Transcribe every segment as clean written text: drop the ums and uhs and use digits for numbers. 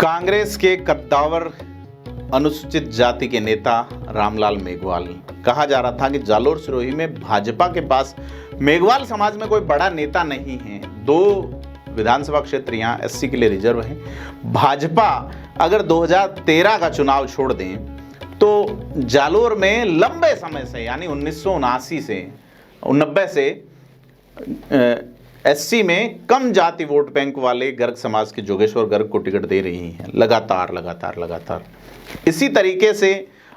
कांग्रेस के कद्दावर अनुसूचित जाति के नेता रामलाल मेघवाल, कहा जा रहा था कि जालोर सिरोही में भाजपा के पास मेघवाल समाज में कोई बड़ा नेता नहीं है। 2 विधानसभा क्षेत्र यहाँ एससी के लिए रिजर्व हैं। भाजपा अगर 2013 का चुनाव छोड़ दें तो जालोर में लंबे समय से यानी 1979 से 90 से एससी में कम जाति वोट बैंक वाले गर्ग समाज के जोगेश्वर गर्ग को टिकट दे रही हैं लगातार। इसी तरीके से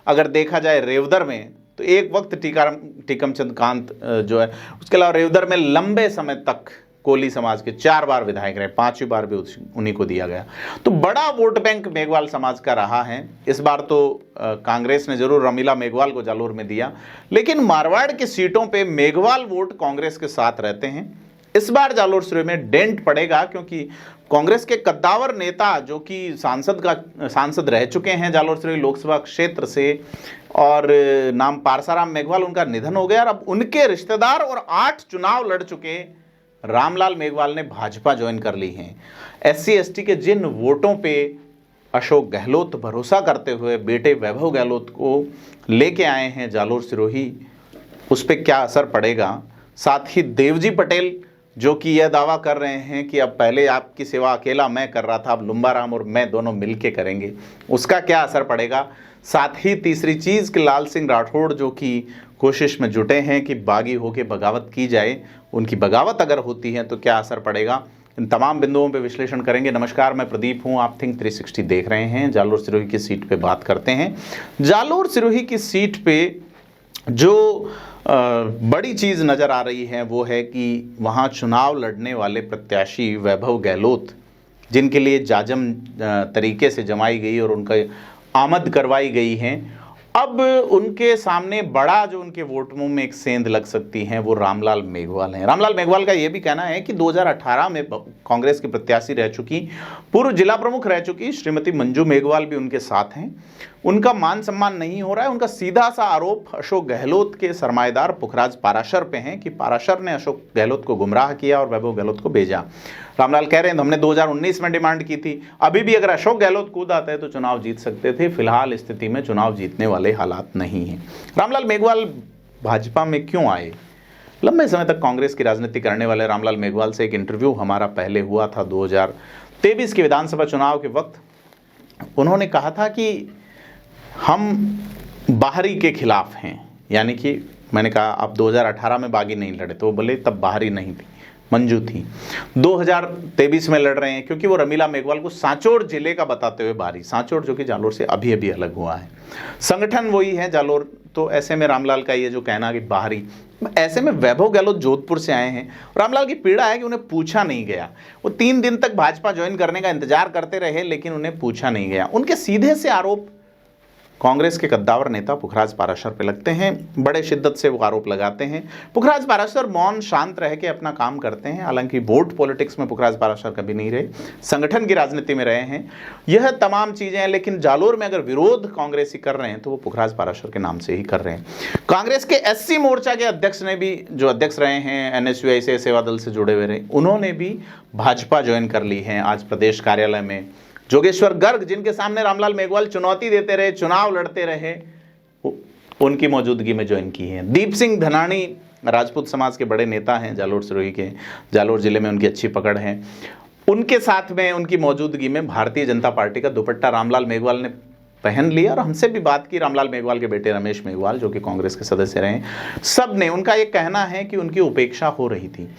अगर देखा जाए रेवदर में तो एक वक्त टीकम चंद कांत जो है, उसके अलावा रेवदर में लंबे समय तक कोली समाज के 4 बार विधायक रहे, 5वीं बार भी उन्हीं को दिया गया। तो बड़ा वोट बैंक मेघवाल समाज का रहा है। इस बार तो कांग्रेस ने जरूर रमीला मेघवाल को जालोर में दिया, लेकिन मारवाड़ की सीटों पे मेघवाल वोट कांग्रेस के साथ रहते हैं। इस बार जालोर सिरोही में डेंट पड़ेगा क्योंकि कांग्रेस के कद्दावर नेता जो कि सांसद रह चुके हैं जालोर सिरोही लोकसभा क्षेत्र से, और नाम पारसाराम मेघवाल, उनका निधन हो गया और अब उनके रिश्तेदार और 8 चुनाव लड़ चुके रामलाल मेघवाल ने भाजपा ज्वाइन कर ली है। एससी एसटी के जिन वोटों पे अशोक गहलोत भरोसा करते हुए बेटे वैभव गहलोत को लेके आए हैं जालोर सिरोही, उस पर क्या असर पड़ेगा। साथ ही देवजी पटेल जो कि यह दावा कर रहे हैं कि अब पहले आपकी सेवा अकेला मैं कर रहा था, अब लुम्बाराम और मैं दोनों मिलके करेंगे, उसका क्या असर पड़ेगा। साथ ही तीसरी चीज़ कि लाल सिंह राठौड़ जो कि कोशिश में जुटे हैं कि बागी होकर बगावत की जाए, उनकी बगावत अगर होती है तो क्या असर पड़ेगा। इन तमाम बिंदुओं पे विश्लेषण करेंगे। नमस्कार, मैं प्रदीप हूं, आप थिंक 360 देख रहे हैं। जालोर सिरोही की सीट पे बात करते हैं। जालोर सिरोही की सीट पे जो बड़ी चीज़ नज़र आ रही है वो है कि वहाँ चुनाव लड़ने वाले प्रत्याशी वैभव गहलोत, जिनके लिए जाजम तरीके से जमाई गई और उनका आमद करवाई गई है, अब उनके सामने बड़ा जो उनके वोट मुंह में एक सेंध लग सकती है वो रामलाल मेघवाल हैं। रामलाल मेघवाल का ये भी कहना है कि 2018 में कांग्रेस की प्रत्याशी रह चुकी, पूर्व जिला प्रमुख रह चुकी श्रीमती मंजू मेघवाल भी उनके साथ हैं। उनका मान सम्मान नहीं हो रहा है। उनका सीधा सा आरोप अशोक गहलोत के सरमाएदार पुखराज पाराशर पे है कि पाराशर ने अशोक गहलोत को गुमराह किया और वैभव गहलोत को भेजा। रामलाल कह रहे हैं हमने 2019 में डिमांड की थी, अभी भी अगर अशोक गहलोत कूद आते हैं तो चुनाव जीत सकते थे। फिलहाल स्थिति में चुनाव जीतने वाले हालात नहीं हैं। रामलाल मेघवाल भाजपा में क्यों आए? लंबे समय तक कांग्रेस की राजनीति करने वाले रामलाल मेघवाल से एक इंटरव्यू हमारा पहले हुआ था 2023 के विधानसभा चुनाव के वक्त। उन्होंने कहा था कि हम बाहरी के खिलाफ हैं, यानी कि मैंने कहा आप 2018 में बागी नहीं लड़े, तो वो बोले तब बाहरी नहीं थी, मंजू थी। 2023 में लड़ रहे हैं क्योंकि वो रमीला मेघवाल को सांचौर जिले का बताते हुए बाहरी, सांचौर जो कि जालोर से अभी अभी अलग हुआ है, संगठन वही है जालोर। तो ऐसे में रामलाल का ये जो कहना कि बाहरी, ऐसे में वैभव गहलोत जोधपुर से आए हैं। रामलाल की पीड़ा है कि उन्हें पूछा नहीं गया। वो 3 दिन तक भाजपा ज्वाइन करने का इंतजार करते रहे लेकिन उन्हें पूछा नहीं गया। उनके सीधे से आरोप कांग्रेस के कद्दावर नेता पुखराज पाराशर पे लगते हैं। बड़े शिद्दत से वो आरोप लगाते हैं। पुखराज पाराशर मौन शांत रह के अपना काम करते हैं। हालांकि वोट पॉलिटिक्स में पुखराज पाराशर कभी नहीं रहे, संगठन की राजनीति में रहे हैं। यह तमाम चीजें हैं, लेकिन जालोर में अगर विरोध कांग्रेसी कर रहे हैं तो वो पुखराज पाराशर के नाम से ही कर रहे हैं। कांग्रेस के एससी मोर्चा के अध्यक्ष ने भी, जो अध्यक्ष रहे हैं एनएसयूआई से, सेवा दल से जुड़े हुए रहे, उन्होंने भी भाजपा ज्वाइन कर ली है। आज प्रदेश कार्यालय में जोगेश्वर गर्ग, जिनके सामने रामलाल मेघवाल चुनौती देते रहे, चुनाव लड़ते रहे, उनकी मौजूदगी में ज्वाइन की है। दीप सिंह धनानी राजपूत समाज के बड़े नेता हैं जालोर सिरोही के, जालोर जिले में उनकी अच्छी पकड़ है। उनके साथ में, उनकी मौजूदगी में भारतीय जनता पार्टी का दुपट्टा रामलाल मेघवाल ने पहन लिया और हमसे भी बात की। रामलाल मेघवाल के बेटे रमेश मेघवाल जो कि कांग्रेस के सदस्य रहे, सब ने, उनका ये कहना है कि उनकी उपेक्षा हो रही थी।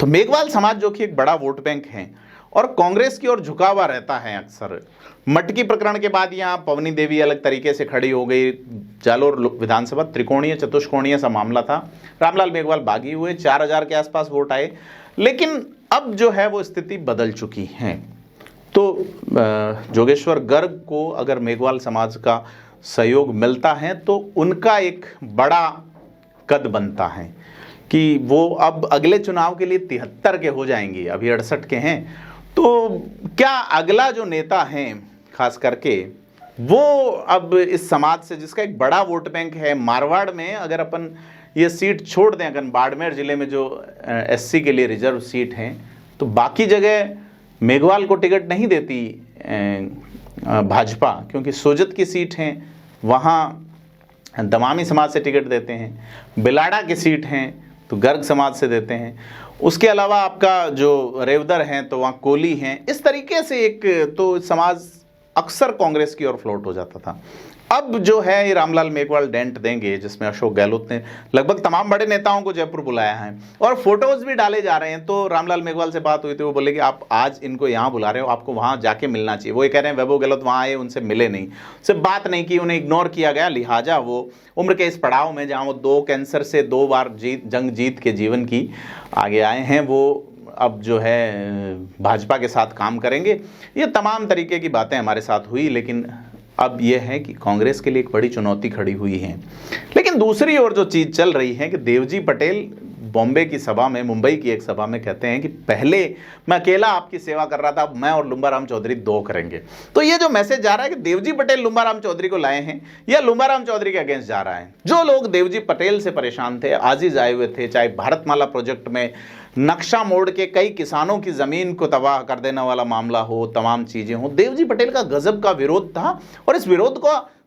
तो मेघवाल समाज जो कि एक बड़ा वोट बैंक है और कांग्रेस की ओर झुका हुआ रहता है अक्सर। मटकी प्रकरण के बाद यहाँ पवनी देवी अलग तरीके से खड़ी हो गई। जालोर विधानसभा त्रिकोणीय चतुष्कोणीय सा मामला था। रामलाल मेघवाल बागी हुए, 4000 के आसपास वोट आए, लेकिन अब जो है वो स्थिति बदल चुकी है। तो जोगेश्वर गर्ग को अगर मेघवाल समाज का सहयोग मिलता है तो उनका एक बड़ा कद बनता है कि वो अब अगले चुनाव के लिए 73 के हो जाएंगे, अभी 68 के हैं। तो क्या अगला जो नेता हैं खास करके वो अब इस समाज से, जिसका एक बड़ा वोट बैंक है मारवाड़ में, अगर अपन ये सीट छोड़ दें, अगर बाड़मेर जिले में जो एससी के लिए रिजर्व सीट हैं, तो बाकी जगह मेघवाल को टिकट नहीं देती भाजपा, क्योंकि सोजत की सीट हैं वहाँ दमामी समाज से टिकट देते हैं, बिलाड़ा की सीट हैं तो गर्ग समाज से देते हैं, उसके अलावा आपका जो रेवदर हैं तो वहाँ कोली हैं। इस तरीके से एक तो समाज अक्सर कांग्रेस की ओर फ्लोट हो जाता था। अब जो है ये रामलाल मेघवाल डेंट देंगे, जिसमें अशोक गहलोत ने लगभग तमाम बड़े नेताओं को जयपुर बुलाया है और फोटोज भी डाले जा रहे हैं। तो रामलाल मेघवाल से बात हुई थी, वो बोले कि आप आज इनको यहाँ बुला रहे हो, आपको वहाँ जाके मिलना चाहिए। वो ये कह रहे हैं वैभव गहलोत वहाँ आए, उनसे मिले नहीं, उससे बात नहीं की, उन्हें इग्नोर किया गया। लिहाजा वो उम्र के इस पड़ाव में जहाँ वो 2 कैंसर से 2 बार जंग जीत के जीवन की आगे आए हैं, वो अब जो है भाजपा के साथ काम करेंगे। ये तमाम तरीके की बातें हमारे साथ हुई, लेकिन अब यह है कि कांग्रेस के लिए एक बड़ी चुनौती खड़ी हुई है। लेकिन दूसरी ओर जो चीज़ चल रही है कि देवजी पटेल बॉम्बे की सभा में, मुंबई की एक सभा में कहते हैं कि पहले मैं अकेला आपकी सेवा कर रहा था, अब मैं और लुम्बाराम चौधरी 2 करेंगे। तो ये जो मैसेज जा रहा है कि देवजी पटेल लुम्बाराम चौधरी को लाए हैं या लुम्बाराम चौधरी के अगेंस्ट जा रहा है। जो लोग देवजी पटेल से परेशान थे, आजिज आए हुए थे, चाहे भारतमाला प्रोजेक्ट में नक्शा मोड़ के कई किसानों की जमीन को तबाह कर देने वाला मामला हो, तमाम चीजें हो, देवजी पटेल का गजब का विरोध था। और इस विरोध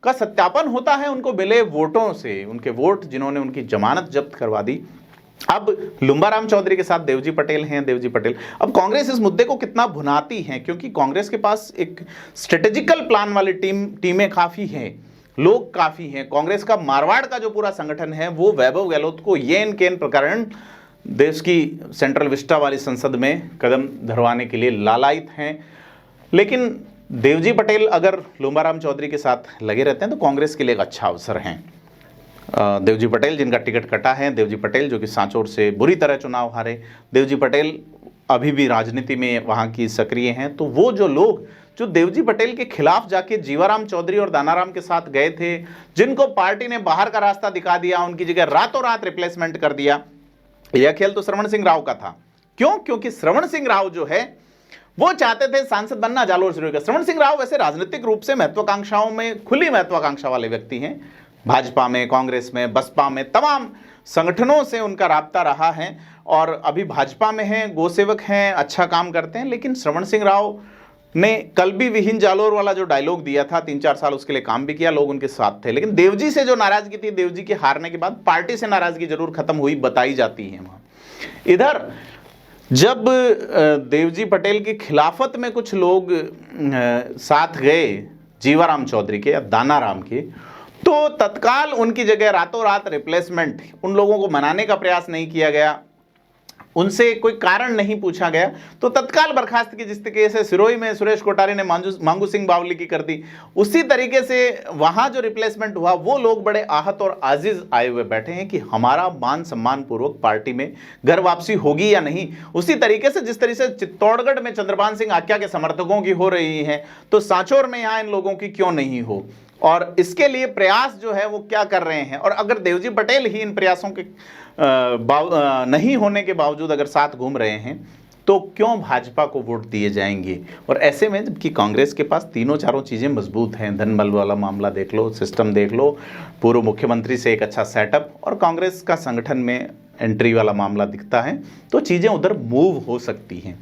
का सत्यापन होता है उनको मिले वोटों से, उनके वोट जिन्होंने उनकी जमानत जब्त करवा दी। अब लुम्बाराम चौधरी के साथ देवजी पटेल हैं। देवजी पटेल अब कांग्रेस इस मुद्दे को कितना भुनाती है, क्योंकि कांग्रेस के पास एक स्ट्रेटेजिकल प्लान वाली टीमें काफी हैं, लोग काफी हैं। कांग्रेस का मारवाड़ का जो पूरा संगठन है वो वैभव गहलोत को येन केन प्रकरण देश की सेंट्रल विस्टा वाली संसद में कदम धरवाने के लिए लालायित हैं। लेकिन देवजी पटेल अगर लुम्बाराम चौधरी के साथ लगे रहते हैं तो कांग्रेस के लिए एक अच्छा अवसर है। देवजी पटेल जिनका टिकट कटा है, देवजी पटेल जो कि सांचौर से बुरी तरह चुनाव हारे, देवजी पटेल अभी भी राजनीति में वहाँ की सक्रिय हैं। तो वो जो लोग जो देवजी पटेल के खिलाफ जाके जीवाराम चौधरी और दानाराम के साथ गए थे, जिनको पार्टी ने बाहर का रास्ता दिखा दिया, उनकी जगह रातों रात रिप्लेसमेंट कर दिया, यह खेल तो श्रवण सिंह राव का था। क्यों? क्योंकि श्रवण सिंह राव जो है वो चाहते थे सांसद बनना जालोर से। श्रवण सिंह राव वैसे राजनीतिक रूप से महत्वाकांक्षाओं में, खुली महत्वाकांक्षा वाले व्यक्ति हैं। भाजपा में, कांग्रेस में, बसपा में, तमाम संगठनों से उनका राब्ता रहा है और अभी भाजपा में हैं, गोसेवक हैं, अच्छा काम करते हैं। लेकिन श्रवण सिंह राव ने कल भी विहीन जालोर वाला जो डायलॉग दिया था, 3-4 साल उसके लिए काम भी किया, लोग उनके साथ थे। लेकिन देवजी से जो नाराजगी थी, देवजी के हारने के बाद पार्टी से नाराजगी जरूर खत्म हुई बताई जाती है वहां। इधर जब देवजी पटेल की खिलाफत में कुछ लोग साथ गए जीवाराम चौधरी के या दानाराम के, तो तत्काल उनकी जगह रातों रात रिप्लेसमेंट, उन लोगों को मनाने का प्रयास नहीं किया गया, उनसे कोई कारण नहीं पूछा गया, तो तत्काल बर्खास्त की। जिस तरीके से सिरोही में सुरेश कोठारी ने मांगू सिंह बावली की कर दी, उसी तरीके से वहां जो रिप्लेसमेंट हुआ वो लोग बड़े आहत और आजिज आए हुए बैठे हैं कि हमारा मान सम्मान पूर्वक पार्टी में घर वापसी होगी या नहीं। उसी तरीके से जिस तरीके से चित्तौड़गढ़ में चंद्रभान सिंह आक्या के समर्थकों की हो रही है, तो सांचौर में यहाँ इन लोगों की क्यों नहीं हो, और इसके लिए प्रयास जो है वो क्या कर रहे हैं। और अगर देवजी पटेल ही इन प्रयासों के नहीं होने के बावजूद अगर साथ घूम रहे हैं, तो क्यों भाजपा को वोट दिए जाएंगे। और ऐसे में जबकि कांग्रेस के पास 3-4 चीज़ें मजबूत हैं, धनबल वाला मामला देख लो, सिस्टम देख लो, पूर्व मुख्यमंत्री से एक अच्छा सेटअप, और कांग्रेस का संगठन में एंट्री वाला मामला दिखता है, तो चीज़ें उधर मूव हो सकती हैं।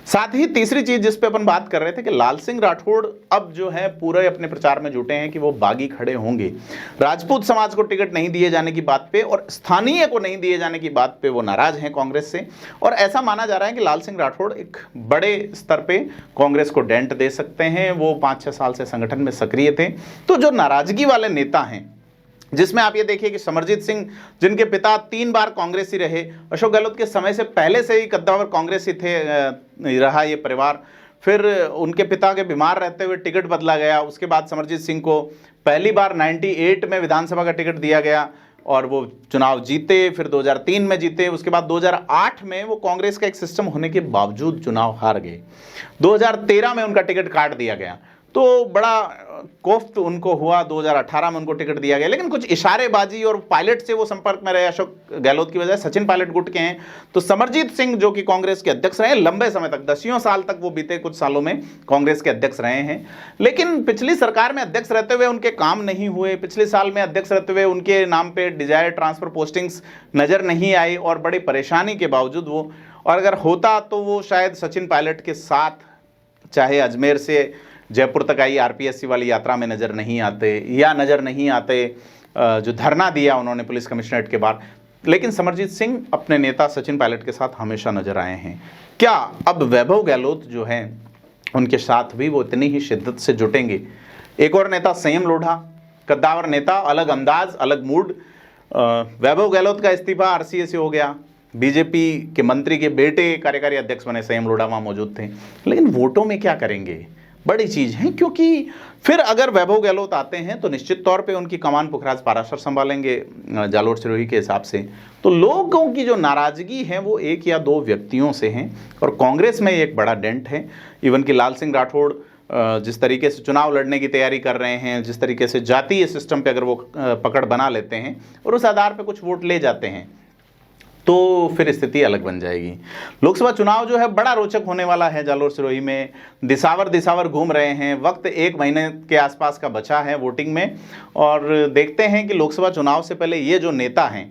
साथ ही तीसरी चीज़ जिस पे अपन बात कर रहे थे कि लाल सिंह राठौड़ अब जो है पूरे अपने प्रचार में जुटे हैं कि वो बागी खड़े होंगे। राजपूत समाज को टिकट नहीं दिए जाने की बात पे और स्थानीय को नहीं दिए जाने की बात पे वो नाराज हैं कांग्रेस से, और ऐसा माना जा रहा है कि लाल सिंह राठौड़ एक बड़े स्तर पे कांग्रेस को डेंट दे सकते हैं। वो 5-6 साल से संगठन में सक्रिय थे। तो जो नाराजगी वाले नेता हैं, जिसमें आप ये देखिए कि समरजीत सिंह जिनके पिता 3 बार कांग्रेसी रहे, अशोक गहलोत के समय से पहले से ही कद्दावर कांग्रेसी थे रहा ये परिवार, फिर उनके पिता के बीमार रहते हुए टिकट बदला गया, उसके बाद समरजीत सिंह को पहली बार 98 में विधानसभा का टिकट दिया गया और वो चुनाव जीते, फिर 2003 में जीते, उसके बाद 2008 में वो कांग्रेस का एक सिस्टम होने के बावजूद चुनाव हार गए, 2013 में उनका टिकट काट दिया गया, तो बड़ा कोफ्त उनको हुआ, 2018 में उनको टिकट दिया गया। लेकिन कुछ इशारेबाजी और पायलट से वो संपर्क में रहे अशोक गहलोत की वजह से। सचिन पायलट गुट के हैं, तो समरजीत सिंह जो कि कांग्रेस के अध्यक्ष रहे लंबे समय तक, 10 साल तक वो बीते कुछ सालों में कांग्रेस के अध्यक्ष रहे हैं। लेकिन पिछली सरकार में अध्यक्ष रहते हुए उनके काम नहीं हुए, पिछले साल में अध्यक्ष रहते हुए उनके नाम पे डिजायर ट्रांसफर पोस्टिंग्स नजर नहीं आई और बड़ी परेशानी के बावजूद वो, और अगर होता तो वो शायद सचिन पायलट के साथ चाहे अजमेर से जयपुर तक आई आरपीएससी वाली यात्रा में नज़र नहीं आते, या नज़र नहीं आते जो धरना दिया उन्होंने पुलिस कमिश्नरेट के बाहर। लेकिन समरजीत सिंह अपने नेता सचिन पायलट के साथ हमेशा नजर आए हैं। क्या अब वैभव गहलोत जो हैं उनके साथ भी वो इतनी ही शिद्दत से जुटेंगे? एक और नेता संयम लोढ़ा, कद्दावर नेता, अलग अंदाज, अलग मूड। वैभव गहलोत का इस्तीफा आरसीए से हो गया, बीजेपी के मंत्री के बेटे कार्यकारी अध्यक्ष बने, संयम लोढ़ा वहाँ मौजूद थे। लेकिन वोटों में क्या करेंगे, बड़ी चीज़ है, क्योंकि फिर अगर वैभव गहलोत आते हैं तो निश्चित तौर पे उनकी कमान पुखराज पाराशर संभालेंगे जालोर सिरोही के हिसाब से। तो लोगों की जो नाराज़गी है वो एक या दो व्यक्तियों से हैं, और कांग्रेस में एक बड़ा डेंट है। इवन कि लाल सिंह राठौड़ जिस तरीके से चुनाव लड़ने की तैयारी कर रहे हैं, जिस तरीके से जातीय सिस्टम पे अगर वो पकड़ बना लेते हैं और उस आधार पे कुछ वोट ले जाते हैं, तो फिर स्थिति अलग बन जाएगी। लोकसभा चुनाव जो है बड़ा रोचक होने वाला है। जालोर सिरोही में दिसावर घूम रहे हैं, वक्त 1 महीने के आसपास का बचा है वोटिंग में, और देखते हैं कि लोकसभा चुनाव से पहले ये जो नेता हैं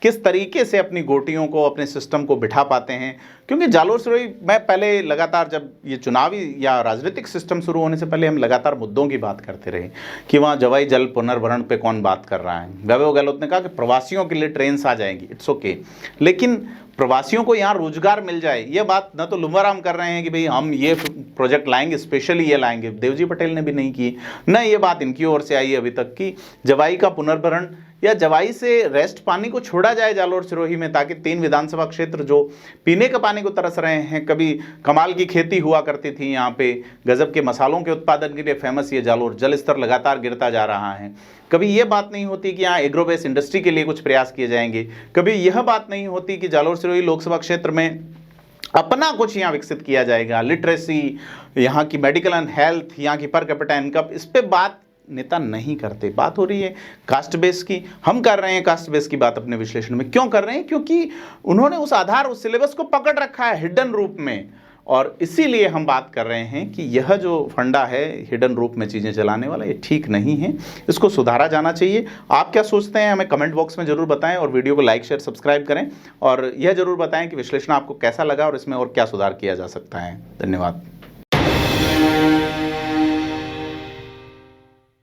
किस तरीके से अपनी गोटियों को, अपने सिस्टम को बिठा पाते हैं। क्योंकि जालोर सिरोही में पहले लगातार, जब ये चुनावी या राजनीतिक सिस्टम शुरू होने से पहले हम लगातार मुद्दों की बात करते रहे कि वहाँ जवाई जल पुनर्भरण पे कौन बात कर रहा है। वैभव गहलोत ने कहा कि प्रवासियों के लिए ट्रेन्स आ जाएंगी, इट्स ओके, लेकिन प्रवासियों को यहाँ रोजगार मिल जाए, ये बात न तो लुम्बाराम कर रहे हैं कि भाई हम ये प्रोजेक्ट लाएंगे, स्पेशली ये लाएंगे, देवजी पटेल ने भी नहीं की, न ये बात इनकी ओर से आई है अभी तक कि जवाई का पुनर्भरण या जवाई से रेस्ट पानी को छोड़ा जाए जालोर सिरोही में, ताकि 3 विधानसभा क्षेत्र जो पीने का पानी को तरस रहे हैं, कभी कमाल की खेती हुआ करती थी यहाँ पे, गजब के मसालों के उत्पादन के लिए फेमस ये जालोर, जल स्तर लगातार गिरता जा रहा है। कभी ये बात नहीं होती कि यहाँ एग्रोबेस इंडस्ट्री के लिए कुछ प्रयास किए जाएंगे, कभी यह बात नहीं होती कि जालोर सिरोही लोकसभा क्षेत्र में अपना कुछ यहाँ विकसित किया जाएगा, लिटरेसी, यहाँ की मेडिकल एंड हेल्थ, यहाँ की पर कैपिटा इनकम, इस पे बात नेता नहीं करते। बात हो रही है कास्ट बेस की, हम कर रहे हैं कास्ट बेस की बात अपने विश्लेषण में। क्यों कर रहे हैं? क्योंकि उन्होंने उस आधार, उस सिलेबस को पकड़ रखा है हिडन रूप में, और इसीलिए हम बात कर रहे हैं कि यह जो फंडा है हिडन रूप में चीज़ें चलाने वाला, ये ठीक नहीं है, इसको सुधारा जाना चाहिए। आप क्या सोचते हैं हमें कमेंट बॉक्स में जरूर बताएं, और वीडियो को लाइक शेयर सब्सक्राइब करें, और यह जरूर बताएं कि विश्लेषण आपको कैसा लगा और इसमें और क्या सुधार किया जा सकता है। धन्यवाद।